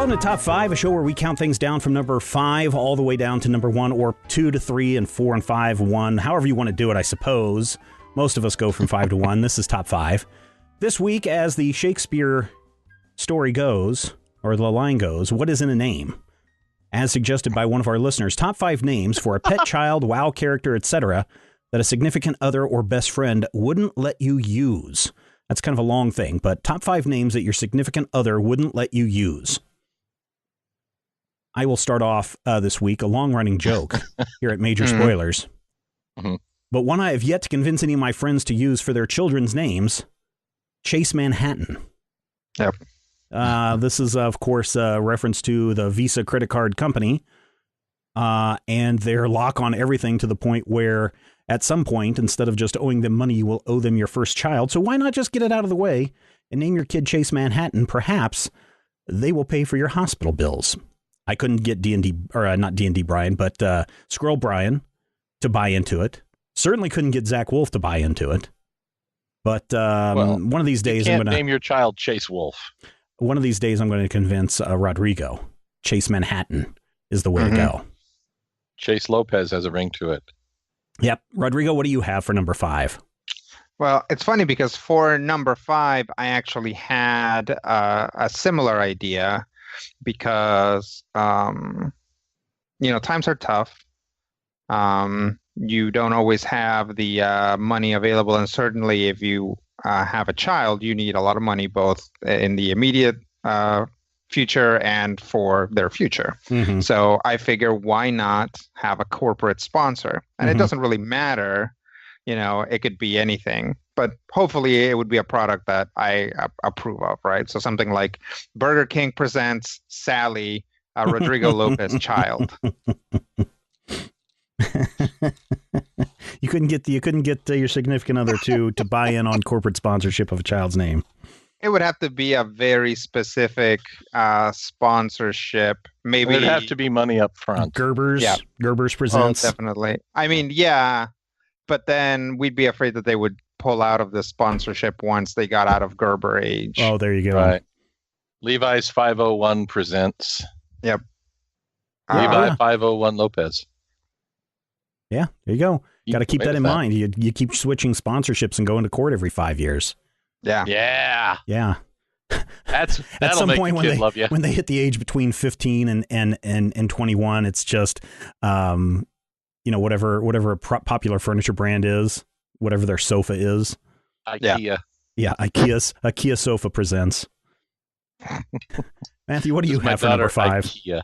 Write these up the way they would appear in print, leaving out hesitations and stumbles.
Welcome to Top 5, a show where we count things down from number 5 all the way down to number 1, or 2 to 3 and 4 and 5, 1. However you want to do it, I suppose. Most of us go from 5 to 1. This is Top 5. This week, as the Shakespeare story goes, or the line goes, what is in a name? As suggested by one of our listeners, top 5 names for a pet child, WoW character, etc., that a significant other or best friend wouldn't let you use. That's kind of a long thing, but top 5 names that your significant other wouldn't let you use. I will start off this week, a long-running joke here at Major Spoilers. But one I have yet to convince any of my friends to use for their children's names, Chase Manhattan. Yep. This is, of course, a reference to the Visa credit card company and their lock on everything to the point where at some point, instead of just owing them money, you will owe them your first child. So why not just get it out of the way and name your kid Chase Manhattan? Perhaps they will pay for your hospital bills. I couldn't get D&D, or not D&D Brian, but Squirrel Brian to buy into it. Certainly couldn't get Zach Wolf to buy into it. But one of these days, you can't name your child Chase Wolf. One of these days, I'm going to convince Rodrigo Chase Manhattan is the way to go. Chase Lopez has a ring to it. Yep. Rodrigo, what do you have for number 5? Well, it's funny because for number 5, I actually had a similar idea because, times are tough. You don't always have the money available. And certainly if you have a child, you need a lot of money, both in the immediate future and for their future. So I figure, why not have a corporate sponsor? And it doesn't really matter, it could be anything, but hopefully it would be a product that I approve of, right? So something like Burger King presents Sally, Rodrigo Lopez child. You couldn't get your significant other to buy in on corporate sponsorship of a child's name. It would have to be a very specific sponsorship. Maybe it'd have to be money up front. Gerber's, yeah. Gerber's presents. Oh, definitely. I mean, yeah, but then we'd be afraid that they would pull out of the sponsorship once they got out of Gerber age. Oh, there you go. Right. Levi's 501 presents. Yep. Levi 501 Lopez. Yeah, there you go. Got to keep that in mind. You keep switching sponsorships and going to court every 5 years. Yeah. Yeah. Yeah. That'll at some make point the kid love you. When they hit the age between 15 and 21, it's just whatever a popular furniture brand is, whatever their sofa is. IKEA. Yeah, IKEA sofa presents. Matthew, what do you have for number 5? IKEA.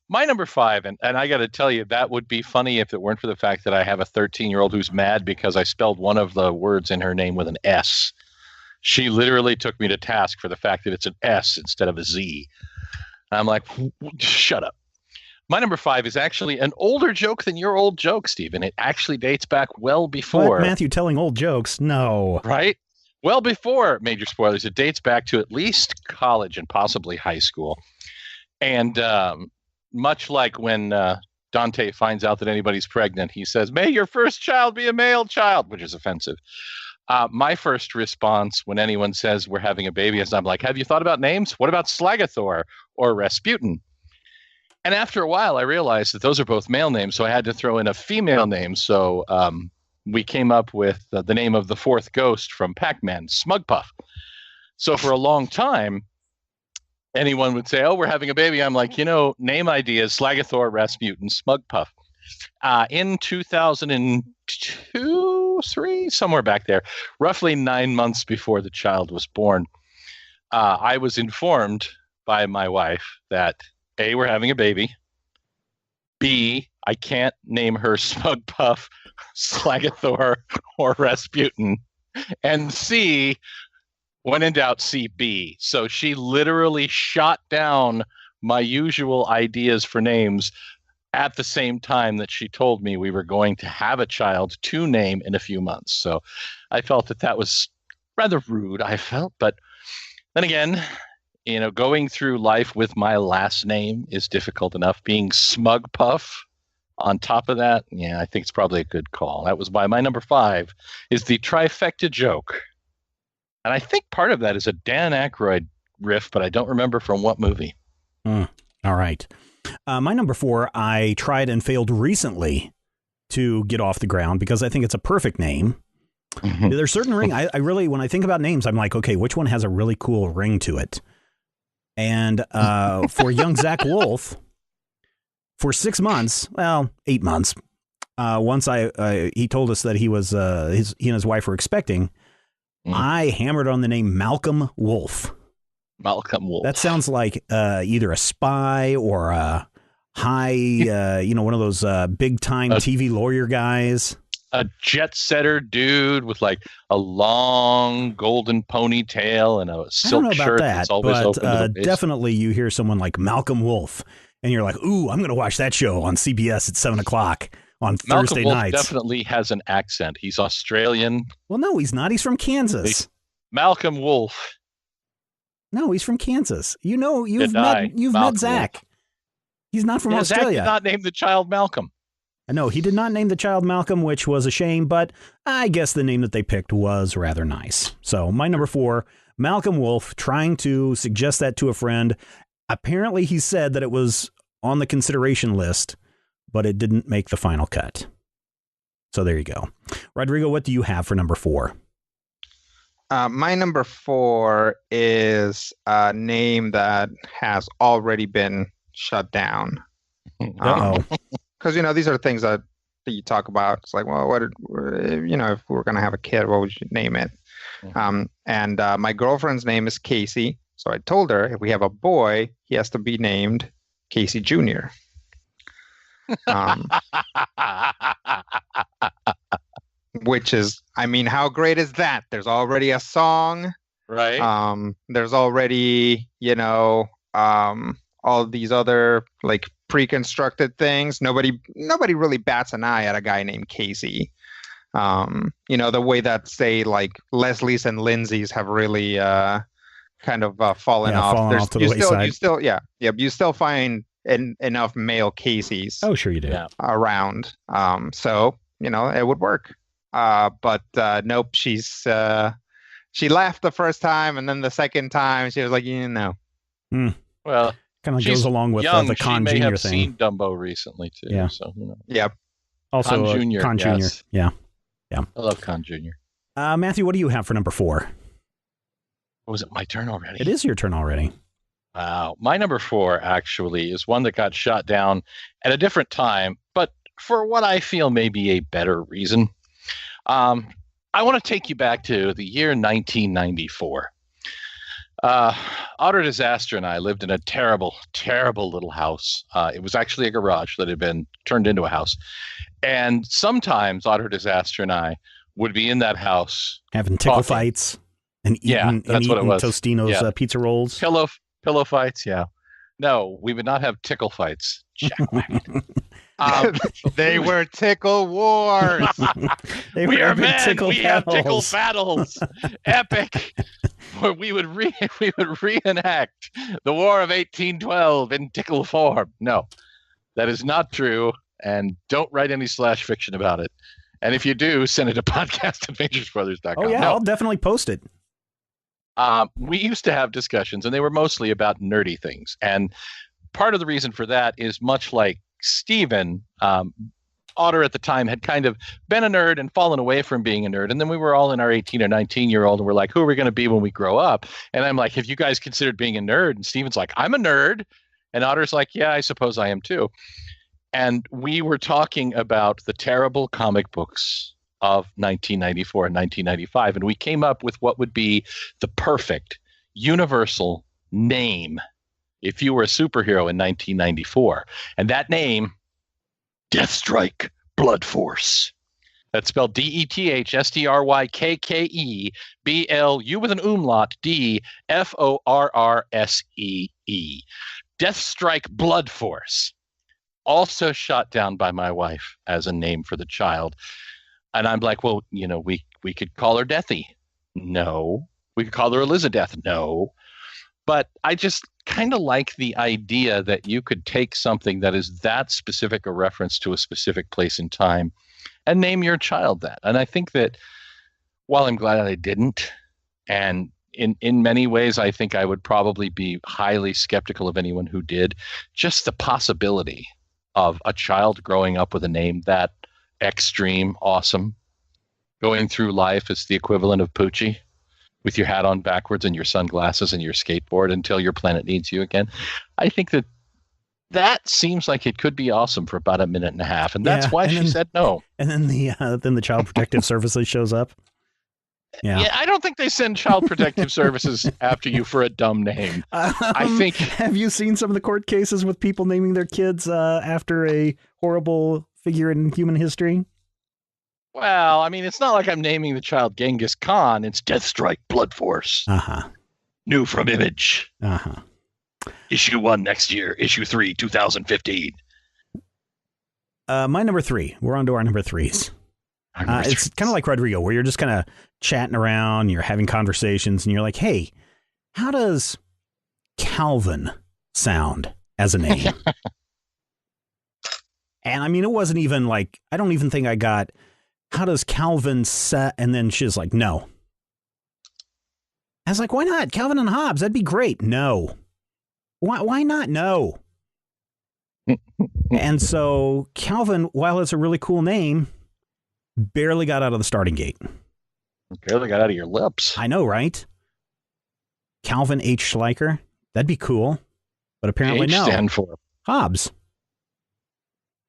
My number 5, and I got to tell you, that would be funny if it weren't for the fact that I have a 13-year-old who's mad because I spelled one of the words in her name with an S. She literally took me to task for the fact that it's an S instead of a Z. I'm like, shut up. My number 5 is actually an older joke than your old joke, Stephen. It actually dates back well before. What? Matthew telling old jokes? No. Right? Well before Major Spoilers. It dates back to at least college and possibly high school. And much like when Dante finds out that anybody's pregnant, he says, "May your first child be a male child," which is offensive. My first response when anyone says we're having a baby is I'm like, have you thought about names? What about Slagathor or Rasputin? And after a while, I realized that those are both male names, so I had to throw in a female name. So we came up with the name of the fourth ghost from Pac-Man, Smugpuff. So for a long time, anyone would say, "Oh, we're having a baby." I'm like, name ideas, Slagathor, Rasputin, Smugpuff. In 2002, 3, somewhere back there, roughly 9 months before the child was born, I was informed by my wife that A, we're having a baby, B, I can't name her Smugpuff, Slagathor, or Rasputin, and C, when in doubt, CB. So she literally shot down my usual ideas for names at the same time that she told me we were going to have a child to name in a few months. So I felt that was rather rude, I felt. But then again, going through life with my last name is difficult enough. Being Smugpuff on top of that, I think it's probably a good call. That was my number 5 is the trifecta joke. And I think part of that is a Dan Aykroyd riff, but I don't remember from what movie. All right. My number 4, I tried and failed recently to get off the ground because I think it's a perfect name. There's certain ring. I really, when I think about names, I'm like, okay, which one has a really cool ring to it? And for young Zach Wolf, for 6 months, well, 8 months, once he told us that he and his wife were expecting, I hammered on the name Malcolm Wolf. Malcolm Wolf. That sounds like either a spy or a high, one of those big time TV lawyer guys. A jet setter dude with like a long golden ponytail and a silk shirt that's always open to the base. Definitely you hear someone like Malcolm Wolf and you're like, ooh, I'm going to watch that show on CBS at 7:00 on Thursday nights. Definitely has an accent. He's Australian. Well, no, he's not. He's from Kansas. Malcolm Wolf. No, he's from Kansas. You've met Zach. Wolf. He's not from Australia. Zach did not name the child Malcolm. No, he did not name the child Malcolm, which was a shame, but I guess the name that they picked was rather nice. So my number 4, Malcolm Wolf, trying to suggest that to a friend. Apparently he said that it was on the consideration list, but it didn't make the final cut. So there you go. Rodrigo, what do you have for number 4? My number 4 is a name that has already been shut down. Because, these are things that you talk about. It's like, well, if we were going to have a kid, what would you name it? And my girlfriend's name is Casey. So I told her if we have a boy, he has to be named Casey Jr. Which is, how great is that? There's already a song. Right. There's already, all these other like pre-constructed things. Nobody really bats an eye at a guy named Casey. The way that say like Leslie's and Lindsay's have really kind of fallen off. You still find enough male Caseys. Oh, sure you do. Around. So it would work. But nope. She laughed the first time, and then the second time she was like, Well. Kind of goes along with the Con Jr. thing. She may have seen Dumbo recently too. Yeah. So Yep. Also Con Jr. Con Jr. Yes. Yeah. I love Con Jr. Matthew, what do you have for number 4? Was it my turn already? It is your turn already. Wow. My number 4 actually is one that got shot down at a different time, but for what I feel may be a better reason. I want to take you back to the year 1994. Otter Disaster and I lived in a terrible, terrible little house. It was actually a garage that had been turned into a house. And sometimes Otter Disaster and I would be in that house having tickle fights and eating Tostino's pizza rolls. Pillow fights, yeah. No, we would not have tickle fights. They were tickle wars. We are men. We have tickle battles. Epic. Where we would reenact the War of 1812 in tickle form. No, that is not true. And don't write any slash fiction about it. And if you do, send it to podcast@VenturesBrothers.com. Oh, yeah, I'll definitely post it. We used to have discussions, and they were mostly about nerdy things. And part of the reason for that is much like Steven, Otter at the time had kind of been a nerd and fallen away from being a nerd. And then we were all in our 18 or 19-year-old and we're like, who are we going to be when we grow up? And I'm like, have you guys considered being a nerd? And Steven's like, I'm a nerd. And Otter's like, yeah, I suppose I am too. And we were talking about the terrible comic books of 1994 and 1995. And we came up with what would be the perfect universal name if you were a superhero in 1994. And that name, Deathstrike Blood Force. That's spelled DETHSTRYKKEBLU with an umlaut DFORRSEE. Deathstrike Blood Force. Also shot down by my wife as a name for the child. And I'm like, well, we could call her Deathy. No. We could call her Elizabeth. No. But I just kind of like the idea that you could take something that is that specific a reference to a specific place in time and name your child that. And I think that while I'm glad I didn't, and in many ways, I think I would probably be highly skeptical of anyone who did. Just the possibility of a child growing up with a name that extreme awesome, going through life as the equivalent of Poochie, with your hat on backwards and your sunglasses and your skateboard until your planet needs you again. I think that seems like it could be awesome for about a minute and a half, and that's why she said no. And then the Child Protective Services shows up. Yeah, I don't think they send Child Protective Services after you for a dumb name. I think. Have you seen some of the court cases with people naming their kids after a horrible figure in human history? Well, I mean, it's not like I'm naming the child Genghis Khan. It's Deathstrike Blood Force. New from Image. Issue 1 next year. Issue 3, 2015. My number 3. We're on to our number 3s. It's kind of like Rodrigo, where you're just kind of chatting around, you're having conversations, and you're like, hey, how does Calvin sound as a name? And I mean, it wasn't even like, I don't even think I got, how does Calvin set? And then she's like, no. I was like, why not? Calvin and Hobbes, that'd be great. No. Why not? No. And so Calvin, while it's a really cool name, barely got out of the starting gate. Barely got out of your lips. I know, right? Calvin H. Schleicher. That'd be cool. But apparently no. Stand for Hobbes.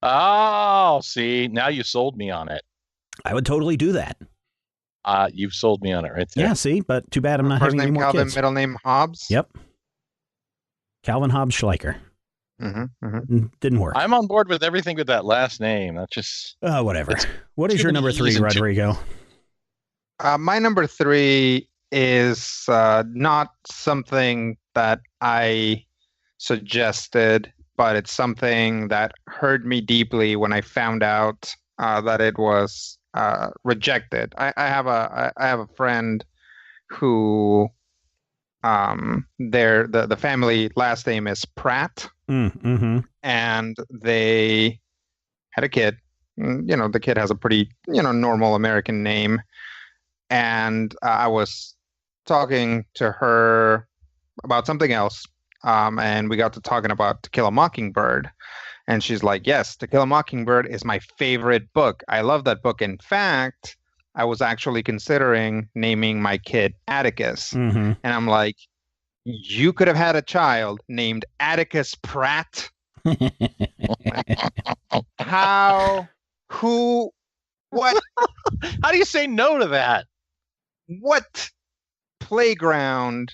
Oh, see, now you sold me on it. I would totally do that. You've sold me on it right there. Yeah, see, but too bad I'm not having any more Calvin, kids. Middle name Hobbes. Yep. Calvin Hobbes Schleicher. Didn't work. I'm on board with everything with that last name. That's just whatever. What is your number 3, Rodrigo? My number 3 is not something that I suggested, but it's something that hurt me deeply when I found out that it was rejected. I have a friend who the family last name is Pratt. And they had a kid. The kid has a pretty normal American name, and I was talking to her about something else, and we got to talking about To Kill a Mockingbird, and she's like, yes, To Kill a Mockingbird is my favorite book. I love that book. In fact, I was actually considering naming my kid Atticus. And I'm like, you could have had a child named Atticus Pratt. How? Who? What? How do you say no to that? What playground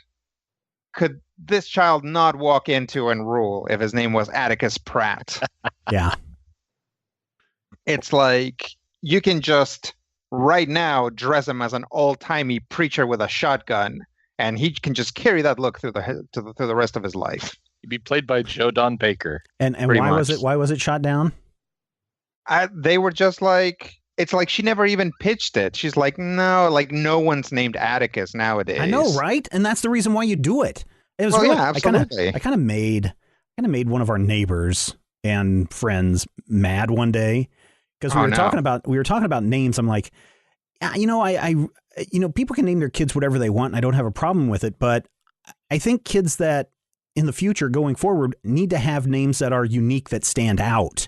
could this child not walk into and rule if his name was Atticus Pratt? Yeah. It's like you can just right now dress him as an old-timey preacher with a shotgun, and he can just carry that look through the rest of his life. He'd be played by Joe Don Baker. And why was it shot down? They were just like, it's like she never even pitched it. She's like, no, like no one's named Atticus nowadays. I know, right? And that's the reason why you do it. It was yeah, absolutely. I kind of made one of our neighbors and friends mad one day because we were talking about names. I'm like, people can name their kids whatever they want, and I don't have a problem with it. But I think kids that in the future going forward need to have names that are unique, that stand out,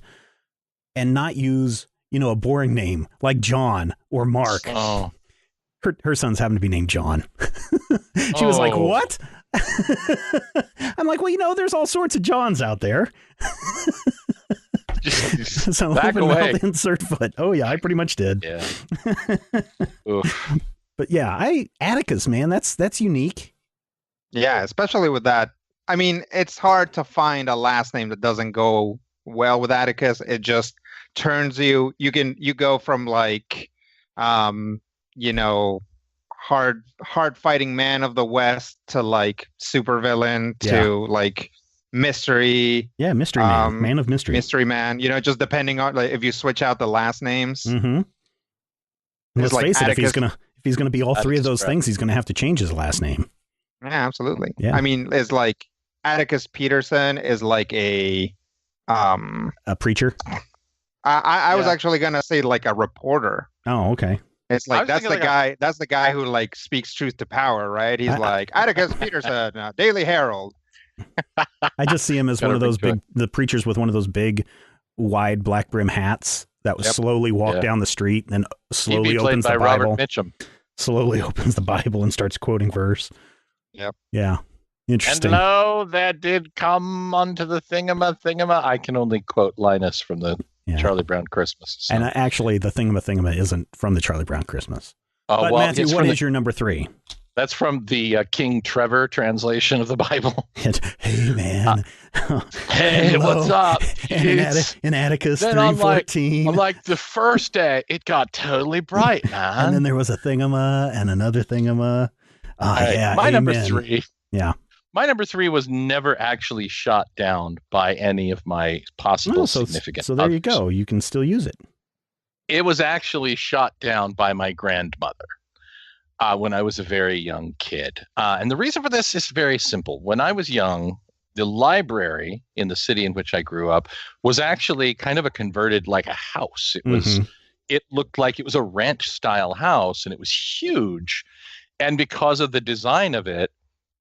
and not use, a boring name like John or Mark. Oh. Her sons happen to be named John. She was like, what? I'm like, well, there's all sorts of Johns out there. Just so back open away. mouth, insert foot. Oh yeah, I pretty much did. Yeah. Oof. But yeah, Atticus, man, that's unique. Yeah, especially with that. I mean, it's hard to find a last name that doesn't go well with Atticus. It just turns you go from like, hard fighting man of the West to like supervillain to like mystery. Yeah, mystery man of mystery. Mystery man, just depending on like if you switch out the last names. Let's like face it, Atticus, if he's gonna be all three of those things, he's gonna have to change his last name. Yeah, absolutely. Yeah. I mean, it's like Atticus Peterson is like a preacher. I was actually gonna say like a reporter. Oh, okay. It's I like was that's thinking the guy. That's the guy who like speaks truth to power, right? He's like Atticus Peterson, Daily Herald. I just see him as one of those the preachers with one of those big, wide black brim hats that would slowly walk down the street and slowly opens the Bible. Robert Mitchum. Slowly opens the Bible and starts quoting verse. Yep. Yeah. Interesting. And lo, that did come unto the thingama. I can only quote Linus from the Charlie Brown Christmas. So. And actually, the thingama isn't from the Charlie Brown Christmas. Oh, but well, Matthew, what is your number 3? That's from the King Trevor translation of the Bible. Hey, man. Hey, what's up? In Atticus 3:14. I'm like, the first day, it got totally bright, man. And then there was a thingama and another thingama. My number 3. Yeah. My number 3 was never actually shot down by any of my possible significant So there others. you go. You can still use it. It was actually shot down by my grandmother when I was a very young kid. And the reason for this is very simple. When I was young, the library in the city in which I grew up was actually kind of a converted like a house. It was. It looked like it was a ranch style house, and it was huge. And because of the design of it,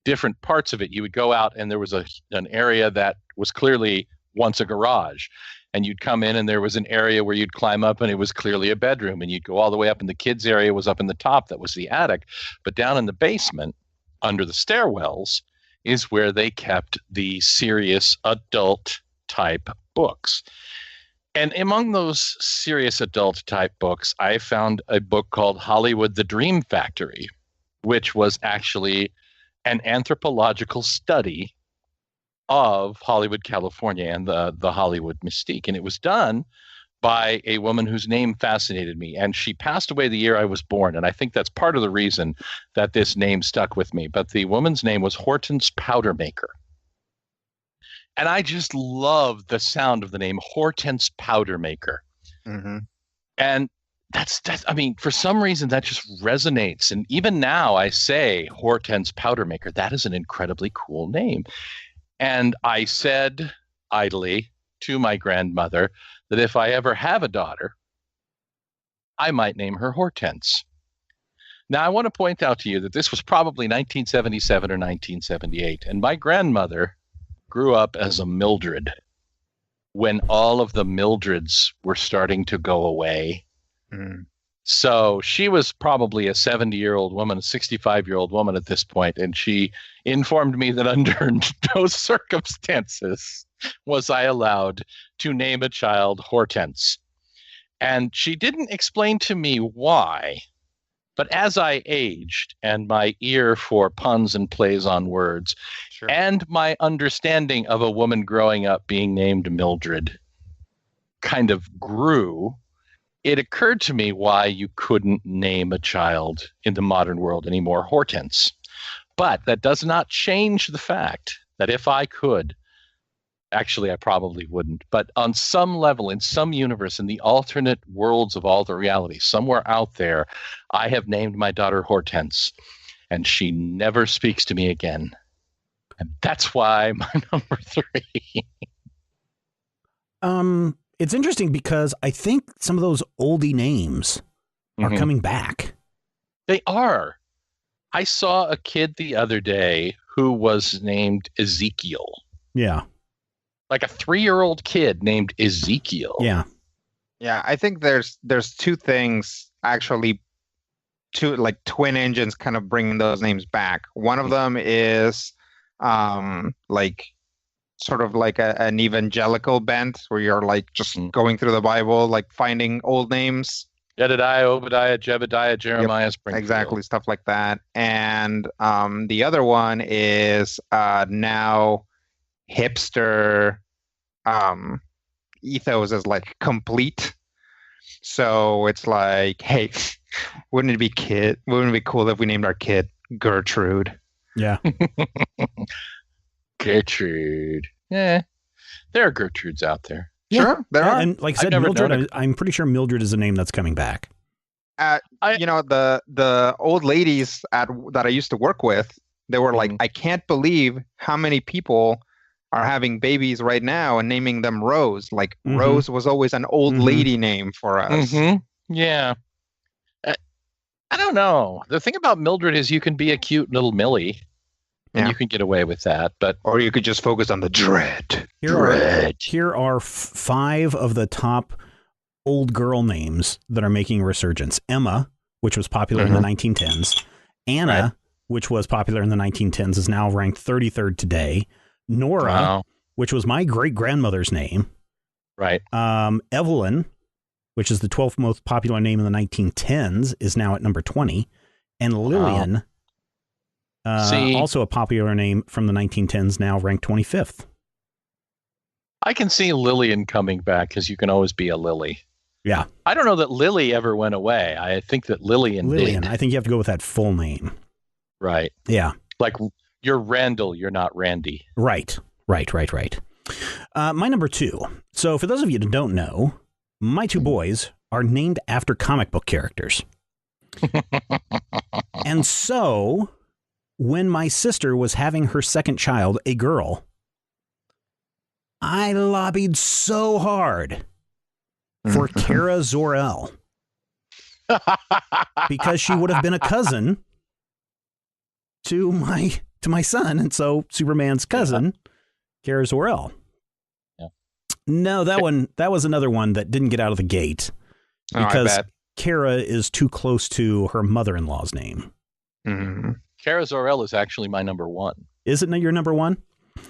different parts of it, you would go out and there was an area that was clearly once a garage, and you'd come in and there was an area where you'd climb up and it was clearly a bedroom, and you'd go all the way up, and the kids area was up in the top. That was the attic. But down in the basement under the stairwells is where they kept the serious adult type books. And among those serious adult type books, I found a book called Hollywood, the Dream Factory, which was actually an anthropological study of Hollywood, California, and the Hollywood mystique. And it was done by a woman whose name fascinated me. And she passed away the year I was born. And I think that's part of the reason that this name stuck with me. But the woman's name was Hortense Powdermaker. And I just love the sound of the name Hortense Powdermaker. Mm-hmm. And that's I mean, for some reason that just resonates. And even now I say Hortense Powdermaker. That is an incredibly cool name. And I said idly to my grandmother that if I ever have a daughter, I might name her Hortense. Now, I want to point out to you that this was probably 1977 or 1978. And my grandmother grew up as a Mildred when all of the Mildreds were starting to go away. So she was probably a 70-year-old woman, a 65-year-old woman at this point, and she informed me that under no circumstances was I allowed to name a child Hortense. And she didn't explain to me why, but as I aged and my ear for puns and plays on words, and my understanding of a woman growing up being named Mildred kind of grew, it occurred to me why you couldn't name a child in the modern world anymore Hortense. But that does not change the fact that if I could, actually I probably wouldn't, but on some level, in some universe, in the alternate worlds of all the realities, somewhere out there, I have named my daughter Hortense, and she never speaks to me again. And that's why my number 3. It's interesting because I think some of those oldie names are coming back. They are. I saw a kid the other day who was named Ezekiel. Yeah. Like a 3-year-old kid named Ezekiel. Yeah. Yeah, I think there's two things actually, two like twin engines kind of bringing those names back. One of them is like sort of like an evangelical bent where you're like just going through the Bible, like finding old names. Jedediah, Obadiah, Jebediah, Jeremiah, Springfield. Exactly, stuff like that. And the other one is now hipster ethos is like complete. So it's like, hey, wouldn't it be cool if we named our kid Gertrude? Yeah. Gertrude. Yeah. There are Gertrudes out there. Yeah. Sure, there are. And like I said, Mildred, I'm pretty sure Mildred is a name that's coming back. The old ladies that I used to work with, they were like, I can't believe how many people are having babies right now and naming them Rose. Like Rose was always an old lady name for us. Yeah. I don't know. The thing about Mildred is you can be a cute little Millie, and Yeah. you can get away with that. But Or you could just focus on the dread. Here are five of the top old girl names that are making a resurgence. Emma, which was popular in the 1910s. Anna, Right. which was popular in the 1910s, is now ranked 33rd today. Nora, Wow. which was my great-grandmother's name. Right. Evelyn, which is the 12th most popular name in the 1910s, is now at number 20. And Lillian, See- also a popular name from the 1910s, now ranked 25th. I can see Lillian coming back because you can always be a Lily. Yeah. I don't know that Lily ever went away. I think that Lillian Lillian, did. I think you have to go with that full name. Right. Yeah. Like you're Randall, you're not Randy. Right. My number 2. So for those of you that don't know, my two boys are named after comic book characters. And so when my sister was having her second child, a girl, I lobbied so hard for Kara Zor-El because she would have been a cousin to my son, and so Superman's cousin, Kara Zor-El. Yeah. No, that was another one that didn't get out of the gate Oh, I because bet. Kara is too close to her mother-in-law's name. Mhm. Kara Zor-El is actually my number 1. Isn't it your number 1?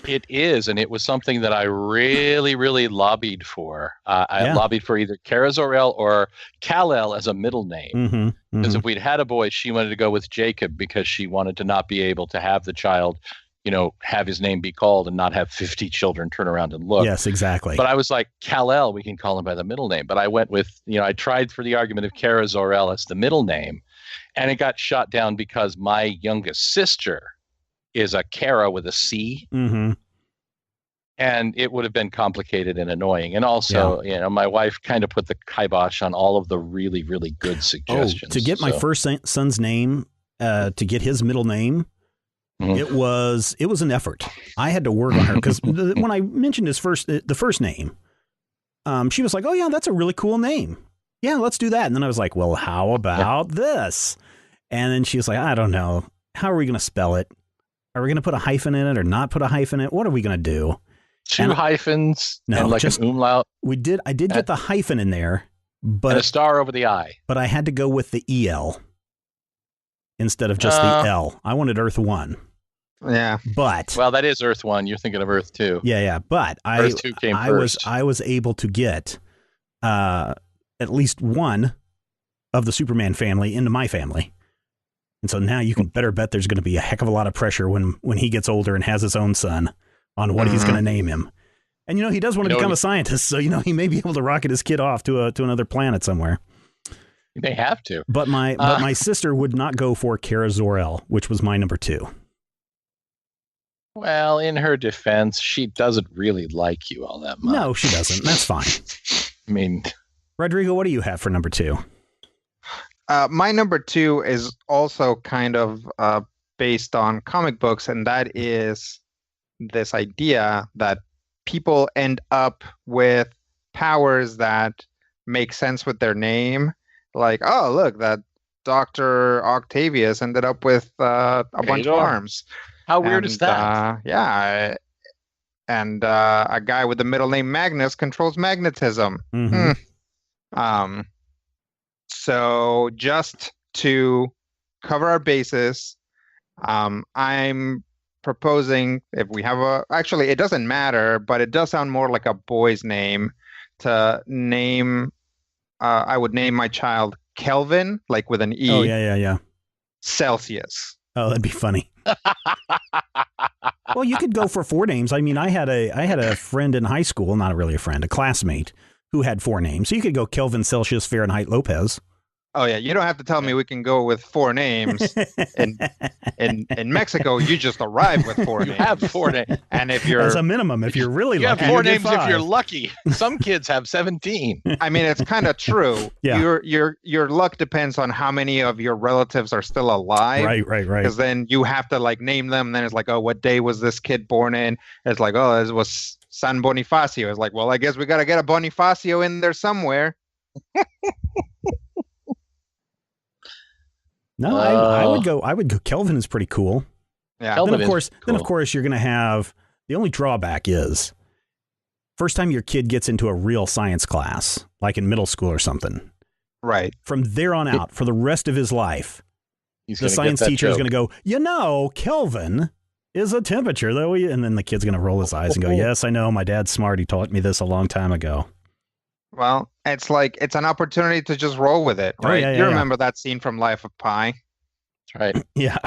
It is, and it was something that I really, really lobbied for. I Yeah. lobbied for either Kara Zor-El or Kal-El as a middle name. Mm-hmm. Because if we'd had a boy, she wanted to go with Jacob because she wanted to not be able to have the child, have his name be called and not have 50 children turn around and look. Yes, exactly. But I was like, Kal-El, we can call him by the middle name. But I went with, I tried for the argument of Kara Zor-El as the middle name, and it got shot down because my youngest sister is a Kara with a C. Mm-hmm. And it would have been complicated and annoying. And also, my wife kind of put the kibosh on all of the really, really good suggestions. To get my first son's name, to get his middle name, Mhm. it was an effort. I had to work on her because when I mentioned the first name, she was like, "Oh yeah, that's a really cool name. Yeah, let's do that." And then I was like, "Well, how about this?" And then she was like, "I don't know. How are we going to spell it? Are we going to put a hyphen in it or not put a hyphen in it? What are we going to do?" Two and- hyphens No, and like just- an umlaut I did get the hyphen in there, and a but star over the I. I had to go with the EL instead of just Uh, the L. I wanted Earth 1. Yeah. But Well, that is Earth 1. You're thinking of Earth 2. yeah, but Earth 2 came first. I was able to get at least one of the Superman family into my family. And so now you can better bet there's going to be a heck of a lot of pressure when he gets older and has his own son on what he's going to name him. And he does want to become a scientist, so he may be able to rocket his kid off to another planet somewhere. They have to. But my sister would not go for Kara Zor-El, which was my number 2. Well, in her defense, she doesn't really like you all that much. No, she doesn't. That's fine. I mean, Rodrigo, what do you have for number 2? My number 2 is also kind of based on comic books, and that is this idea that people end up with powers that make sense with their name. Like, oh, look, that Dr. Octavius ended up with a bunch of Vador. arms. how weird is that? Yeah. And a guy with the middle name Magnus controls magnetism. Mm-hmm. So just to cover our bases, I'm proposing if we have actually it doesn't matter, but it does sound more like a boy's name to name. I would name my child Kelvin, like with an E. Oh, yeah. Celsius. Oh, that'd be funny. Well, you could go for 4 names. I mean, I had a friend in high school, not really a friend, a classmate who had 4 names. So you could go Kelvin, Celsius, Fahrenheit, Lopez. Oh yeah, you don't have to tell me we can go with 4 names. In Mexico, you just arrive with 4 You names. have 4 names. And if you're As a minimum, if you're really You have lucky, 4 you get names if 5. you're lucky. Some kids have 17. I mean, it's kind of true. Yeah. Your luck depends on how many of your relatives are still alive. Right. Because then you have to like name them. And then it's like, oh, what day was this kid born in? It's like, oh, this was San Bonifacio. It's like, well, I guess we got to get a Bonifacio in there somewhere. No, I would go. Kelvin is pretty cool. Yeah. Kelvin Then is of course, you're going to have the only drawback is first time your kid gets into a real science class, like in middle school or something. Right. From there on out, for the rest of his life, He's the gonna science get that teacher is joke. going to go, Kelvin is a temperature, though. And then the kid's going to roll his eyes and go, yes, I know. My dad's smart. He taught me this a long time ago. Well, it's an opportunity to just roll with it, Oh, right? yeah, You yeah, remember that scene from Life of Pi? That's right. Yeah.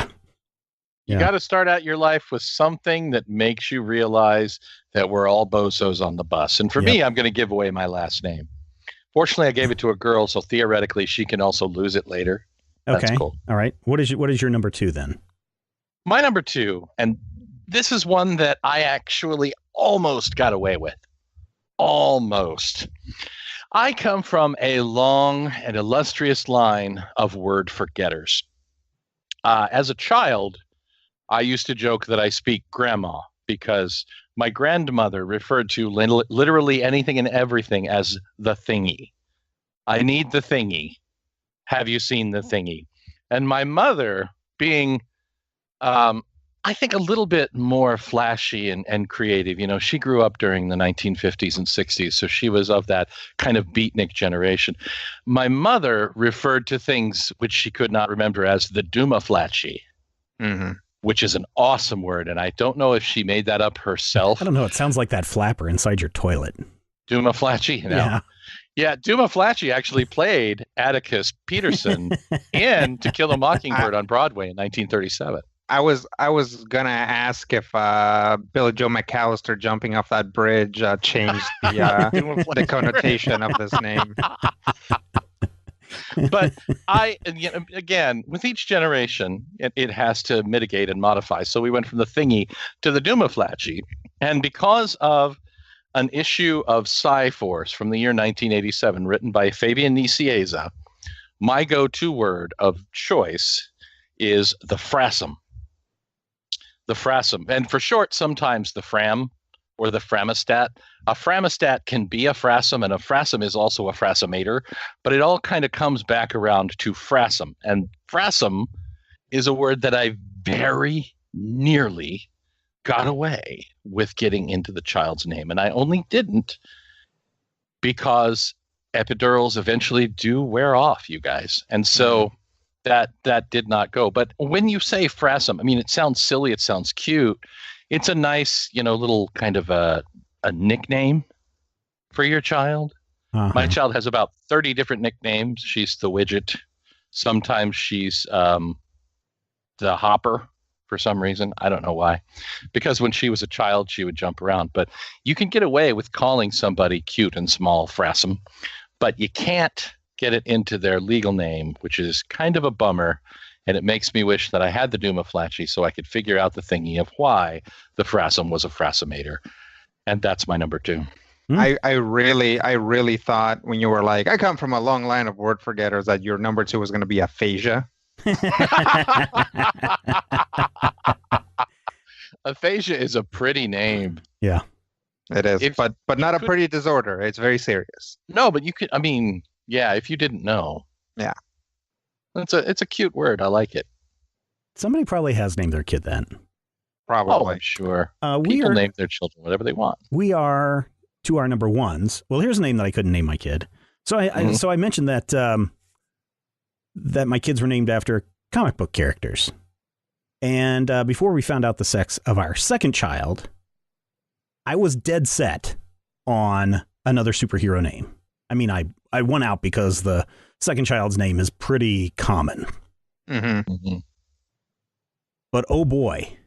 You Yeah. got to start out your life with something that makes you realize that we're all bozos on the bus. And for Yep. me, I'm going to give away my last name. Fortunately, I gave it to a girl, so theoretically, she can also lose it later. That's Okay. cool. All right. What is your number 2 then? My number 2, and this is one that I actually almost got away with. Almost. I come from a long and illustrious line of word forgetters. As a child, I used to joke that I speak grandma because my grandmother referred to literally anything and everything as the thingy. I need the thingy. Have you seen the thingy? And my mother, being, I think, a little bit more flashy and creative. You know, she grew up during the 1950s and 60s, so she was of that kind of beatnik generation. My mother referred to things which she could not remember as the Dumaflachi, Mm-hmm. which is an awesome word, and I don't know if she made that up herself. I don't know. It sounds like that flapper inside your toilet. Dumaflachi? No. Yeah. Yeah, Dumaflachi actually played Atticus Peterson in To Kill a Mockingbird on Broadway in 1937. I was gonna ask if Billy Joe McAllister jumping off that bridge changed the connotation of this name. But again, with each generation, it has to mitigate and modify. So we went from the thingy to the Dumaflachi. And because of an issue of Sci-Force from the year 1987, written by Fabian Nicieza, my go-to word of choice is the frasum. The frasum. And for short, sometimes the fram or the framostat. A framostat can be a frasum, and a frasum is also a frasumator, but it all kind of comes back around to frasum. And frasum is a word that I very nearly got away with getting into the child's name. And I only didn't because epidurals eventually do wear off, you guys. And so that did not go. But when you say frasum, I mean, it sounds silly. It sounds cute. It's a nice, little kind of a nickname for your child. Uh-huh. My child has about 30 different nicknames. She's the widget. Sometimes she's the hopper for some reason. I don't know why. Because when she was a child, she would jump around. But you can get away with calling somebody cute and small frasum, but you can't get it into their legal name, which is kind of a bummer. And it makes me wish that I had the Dumaflachi so I could figure out the thingy of why the frasum was a frasumator. And that's my number 2. I really thought when you were like, I come from a long line of word forgetters, that your number 2 was going to be aphasia. Aphasia is a pretty name. Yeah. It is, but not a pretty disorder. It's very serious. No, but you could. I mean, yeah. If you didn't know, yeah, it's a cute word. I like it. Somebody probably has named their kid that. Probably. Oh, sure. We People name their children whatever they want. We are to our number 1s. Well, here's a name that I couldn't name my kid. So I mentioned that that my kids were named after comic book characters. And before we found out the sex of our second child, I was dead set on another superhero name. I mean, I won out because the second child's name is pretty common. Mm-hmm. Mm-hmm. But oh boy,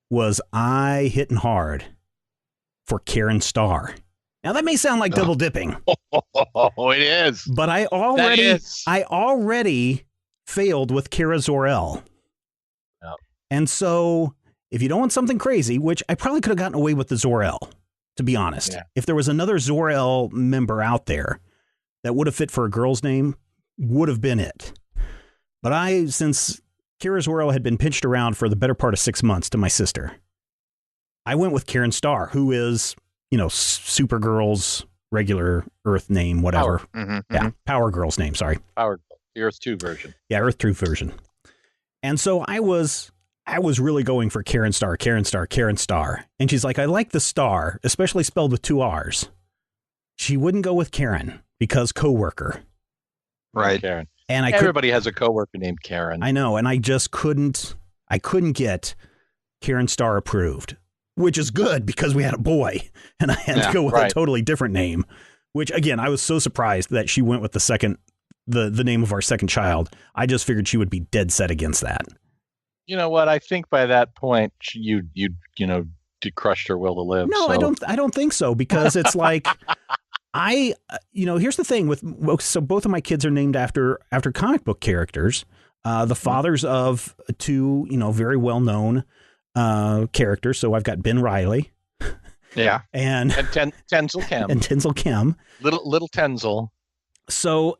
was I hitting hard for Karen Starr. Now that may sound like double dipping. Oh, it is. But I already failed with Kara Zor-El. Yep. And so if you don't want something crazy, which I probably could have gotten away with the Zor-El, to be honest. Yeah. If there was another Zor-El member out there that would have fit for a girl's name, would have been it. But since Kara Zor-El had been pitched around for the better part of 6 months to my sister, I went with Karen Starr, who is, Supergirl's regular Earth name, whatever. Power. Mm-hmm. Yeah, Power Girl's name, sorry. Power. the Earth 2 version. Yeah, Earth 2 version. And so I was really going for Karen Starr. And she's like, I like the star, especially spelled with 2 R's. She wouldn't go with Karen because coworker. Right. Karen. And Everybody has a coworker named Karen. I know. And I just couldn't get Karen Starr approved, which is good because we had a boy and I had to go with a totally different name, which again, I was so surprised that she went with the name of our second child. I just figured she would be dead set against that. You know what? I think by that point, you crushed her will to live. No, so. I don't think so, because it's like, here's the thing so both of my kids are named after comic book characters, the fathers of 2, very well-known characters. So I've got Ben Reilly. Yeah. And Tenzil Kem. And Tenzil Kem. Little Tenzil. So,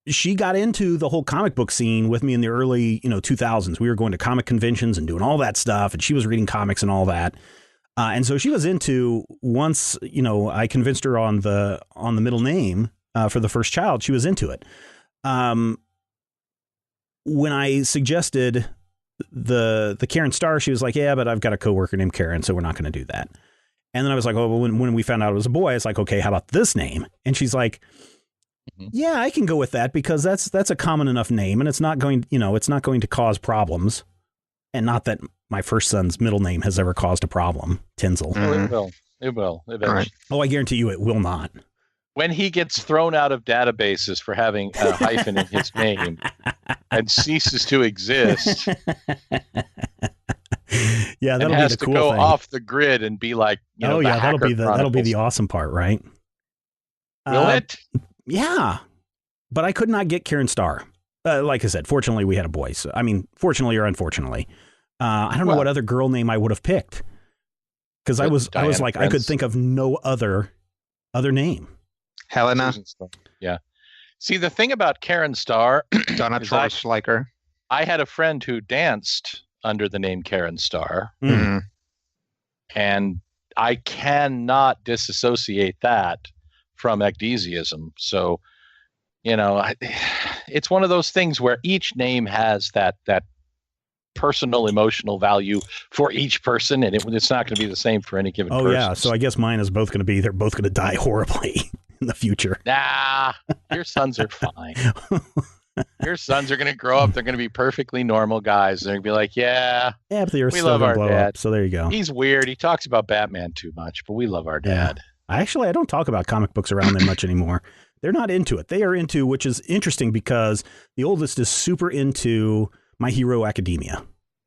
she got into the whole comic book scene with me in the early, 2000s. We were going to comic conventions and doing all that stuff, and she was reading comics and all that. And so she was into, once, I convinced her on the middle name for the first child, she was into it. When I suggested the Karen Starr, she was like, yeah, but I've got a coworker named Karen, so we're not going to do that. And then I was like, oh, well, when we found out it was a boy, it's like, okay, how about this name? And she's like, yeah, I can go with that because that's a common enough name, and it's not going to cause problems. And not that my first son's middle name has ever caused a problem, Tenzil. Mm-hmm. It will eventually. Right. Oh, I guarantee you it will not. When he gets thrown out of databases for having a hyphen in his name and ceases to exist. Yeah, that'll and has be the cool to go thing. Off the grid and be like, that'll be the awesome part, right? Will it? Yeah, but I could not get Karen Starr. Like I said, fortunately we had a boy. So, I mean, fortunately or unfortunately, I don't know what other girl name I would have picked, because I was like, Prince. I could think of no other name. Helena. Yeah. See, the thing about Karen Starr, Donna Schleicher. I had a friend who danced under the name Karen Starr, and I cannot disassociate that from ecdysiasm. So, it's one of those things where each name has that personal emotional value for each person, and it's not going to be the same for any given person. Oh yeah, so I guess mine is they're both going to die horribly in the future. Nah, your sons are fine. Your sons are going to grow up. They're going to be perfectly normal guys. They're going to be like, but the Earth's still going to blow up. So there you go. He's weird. He talks about Batman too much, but we love our dad. I don't talk about comic books around them much anymore. They're not into it. They are into, which is interesting because the oldest is super into My Hero Academia.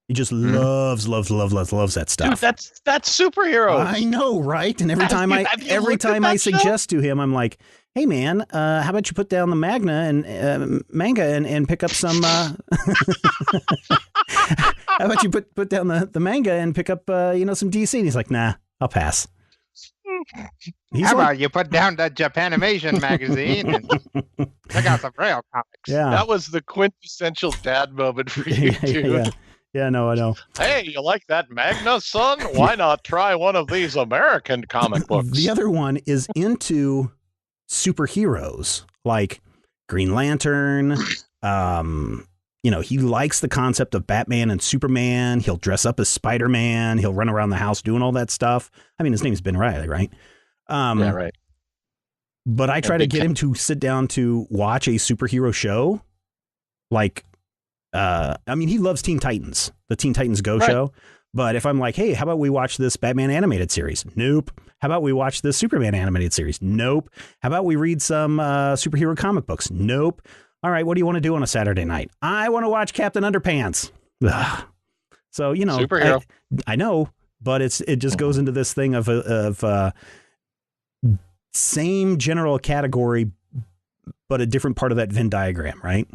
He just loves that stuff. Dude, that's superheroes. I know, right? And every time I suggest to him, I'm like, hey man, how about you put down the manga and pick up some how about you put down the manga and pick up some DC? And he's like, nah, I'll pass. How about you put down that Japanimation magazine and check out some real comics? Yeah, that was the quintessential dad moment for you, dude. Yeah, no, I know. Hey, you like that manga, son? Why not try one of these American comic books? The other one is into superheroes like Green Lantern. He likes the concept of Batman and Superman. He'll dress up as Spider-Man. He'll run around the house doing all that stuff. I mean, his name's Ben Reilly, right? Yeah, right. But I try to get him to sit down to watch a superhero show. Like, he loves Teen Titans, the Teen Titans Go show. But if I'm like, hey, how about we watch this Batman animated series? Nope. How about we watch this Superman animated series? Nope. How about we read some superhero comic books? Nope. All right, what do you want to do on a Saturday night? I want to watch Captain Underpants. Ugh. So, superhero. I know, but it just goes into this thing of same general category, but a different part of that Venn diagram, right?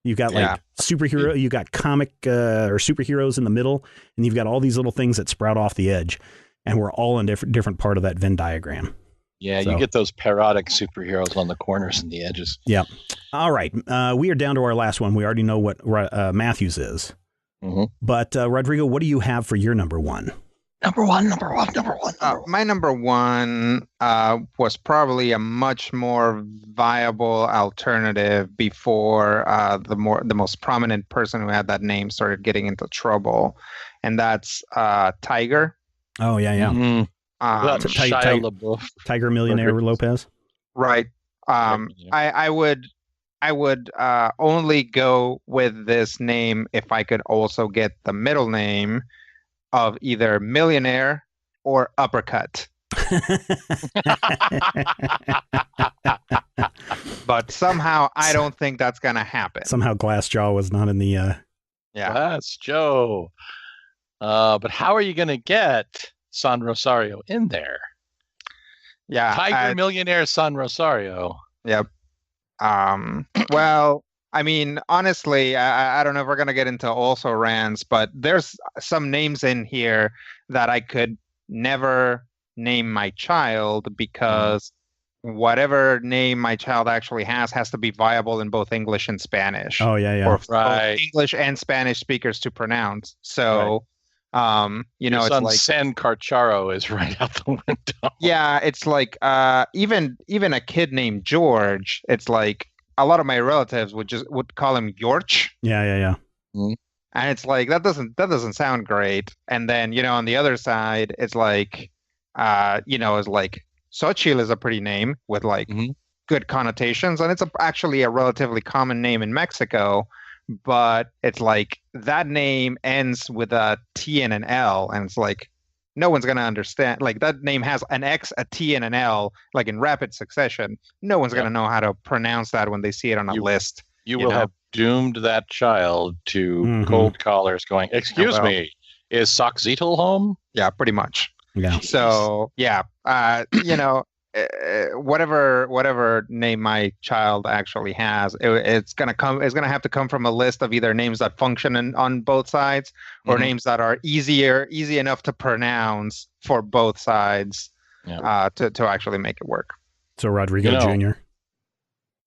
You've got superhero, you got comic or superheroes in the middle, and you've got all these little things that sprout off the edge, and we're all in different part of that Venn diagram. Yeah, so. You get those parodic superheroes on the corners and the edges. Yeah. All right. We are down to our last one. We already know what Matthews is. Mm-hmm. But Rodrigo, what do you have for your number one? Number one, number one, number one, number one. My number one was probably a much more viable alternative before the most prominent person who had that name started getting into trouble, and that's Tiger. Oh yeah, yeah. Mhm. Um, That's Ti- Shia Ti- LaBeouf. Tiger Millionaire Rodriguez. Lopez. right. I would only go with this name if I could also get the middle name of either Millionaire or Uppercut. But somehow I don't think that's gonna happen. Somehow Glassjaw was not in the. Yeah. That's Joe. But how are you going to get San Rosario in there? Yeah. Tiger Millionaire San Rosario. Yep. Well, I mean, honestly, I don't know if we're gonna get into also rants, but there's some names in here that I could never name my child because whatever name my child actually has to be viable in both English and Spanish. Oh yeah, yeah. For both Right. English and Spanish speakers to pronounce. So, you know, Your it's son like, San Carcharo is right out the window. yeah, it's like even a kid named George, it's like a lot of my relatives would call him Yorch. Yeah, yeah, yeah. And it's like that doesn't sound great. And then, you know, on the other side, it's like it's like Xochitl is a pretty name with like Mhm. good connotations, and it's actually a relatively common name in Mexico, but it's like that name ends with a T and an L, and it's like no one's gonna understand. Like that name has an X, a T, and an L, like in rapid succession. No one's gonna know how to pronounce that when they see it on a list. You You will know. have doomed that child to Mhm. cold callers going, "Excuse well. me, is Soxetl home?" Yeah, pretty much. Yeah. So yeah, whatever name my child actually has, it's gonna have to come from a list of either names that function on both sides or Mhm. names that are easy enough to pronounce for both sides, Yeah. to actually make it work. So Rodrigo You know, Jr.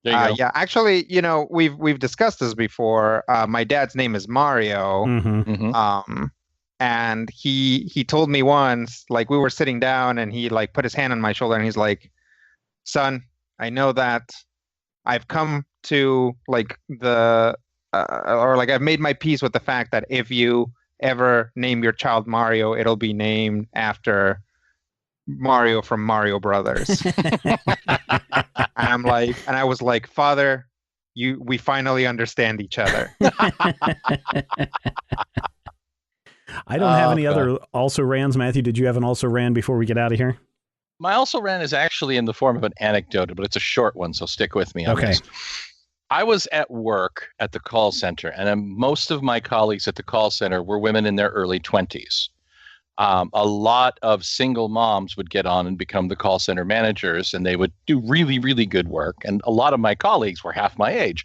There you go. Yeah, actually, we've discussed this before. My dad's name is Mario. Mm-hmm. Mhm. And he told me once, like we were sitting down and he like put his hand on my shoulder and he's like, son, I know that I've come to like I've made my peace with the fact that if you ever name your child Mario, it'll be named after Mario from Mario Brothers. And I was like, Father, we finally understand each other. I don't have any God. other also rans. Matthew, did you have an also ran before we get out of here? My also ran is actually in the form of an anecdote, but it's a short one, so stick with me on Okay. this. I was at work at the call center, and most of my colleagues at the call center were women in their early 20s. A lot of single moms would get on and become the call center managers, and they would do really, really good work. And a lot of my colleagues were half my age.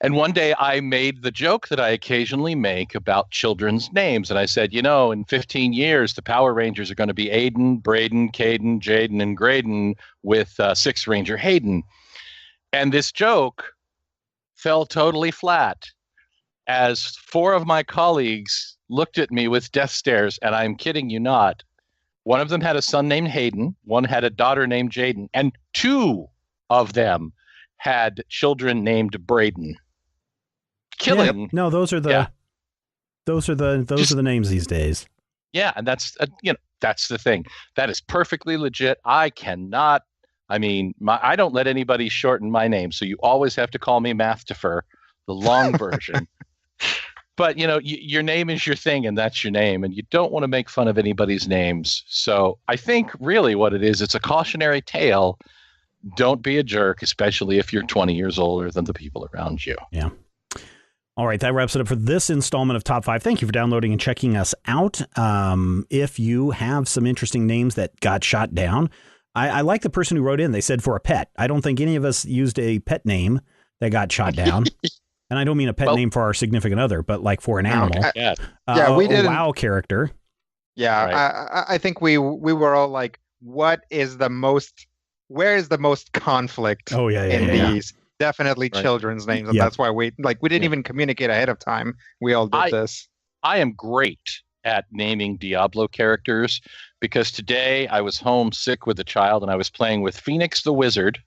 And one day I made the joke that I occasionally make about children's names. And I said, in 15 years, the Power Rangers are going to be Aiden, Braden, Caden, Jaden, and Graydon with Sixth Ranger Hayden. And this joke fell totally flat as 4 of my colleagues looked at me with death stares. And I'm kidding you not. One of them had a son named Hayden. One had a daughter named Jaden. And 2 of them had children named Braden. Killing. Yeah. No, those are the names these days. Yeah, and that's that's the thing. That is perfectly legit. I don't let anybody shorten my name, so you always have to call me Mathtifer, the long version. But your name is your thing, and that's your name, and you don't want to make fun of anybody's names. So I think really what it is, it's a cautionary tale. Don't be a jerk, especially if you're 20 years older than the people around you. Yeah. All right, that wraps it up for this installment of Top 5. Thank you for downloading and checking us out. If you have some interesting names that got shot down, I like the person who wrote in. They said for a pet. I don't think any of us used a pet name that got shot down. And I don't mean a pet name for our significant other, but like for an animal. Yeah. We a didn't. WoW character. Yeah, Right. I think we were all like, where is the most conflict Oh, yeah, in yeah. these? Definitely Right. children's names, and Yeah. that's why we didn't even communicate ahead of time. We all did this. I am great at naming Diablo characters, because today I was home sick with a child and I was playing with Phoenix the Wizard,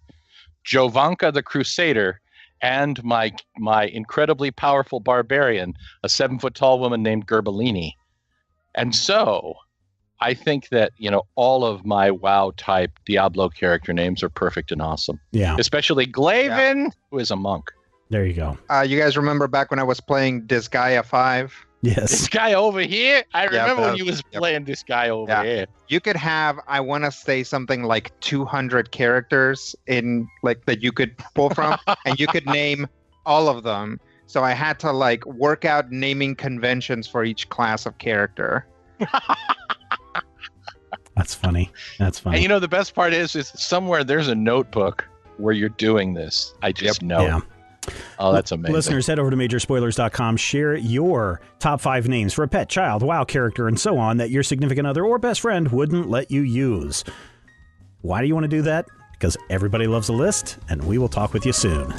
Jovanka the Crusader, and my incredibly powerful barbarian, a 7-foot-tall woman named Gerbellini. And so I think that, all of my WoW type Diablo character names are perfect and awesome. Yeah. Especially Glaven, who is a monk. There you go. You guys remember back when I was playing Disgaea 5? Yes. This guy over here? I remember when you was yep. playing this guy over here. You could have, I want to say something like 200 characters in like that you could pull from, and you could name all of them. So I had to like work out naming conventions for each class of character. That's funny. That's funny. And the best part is somewhere there's a notebook where you're doing this. I just know. Yeah. Oh, that's amazing. Listeners, head over to majorspoilers.com. Share your top 5 names for a pet, child, WoW character, and so on that your significant other or best friend wouldn't let you use. Why do you want to do that? Because everybody loves a list, and we will talk with you soon.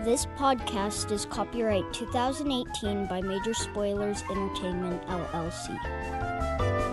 This podcast is copyright 2018 by Major Spoilers Entertainment, LLC.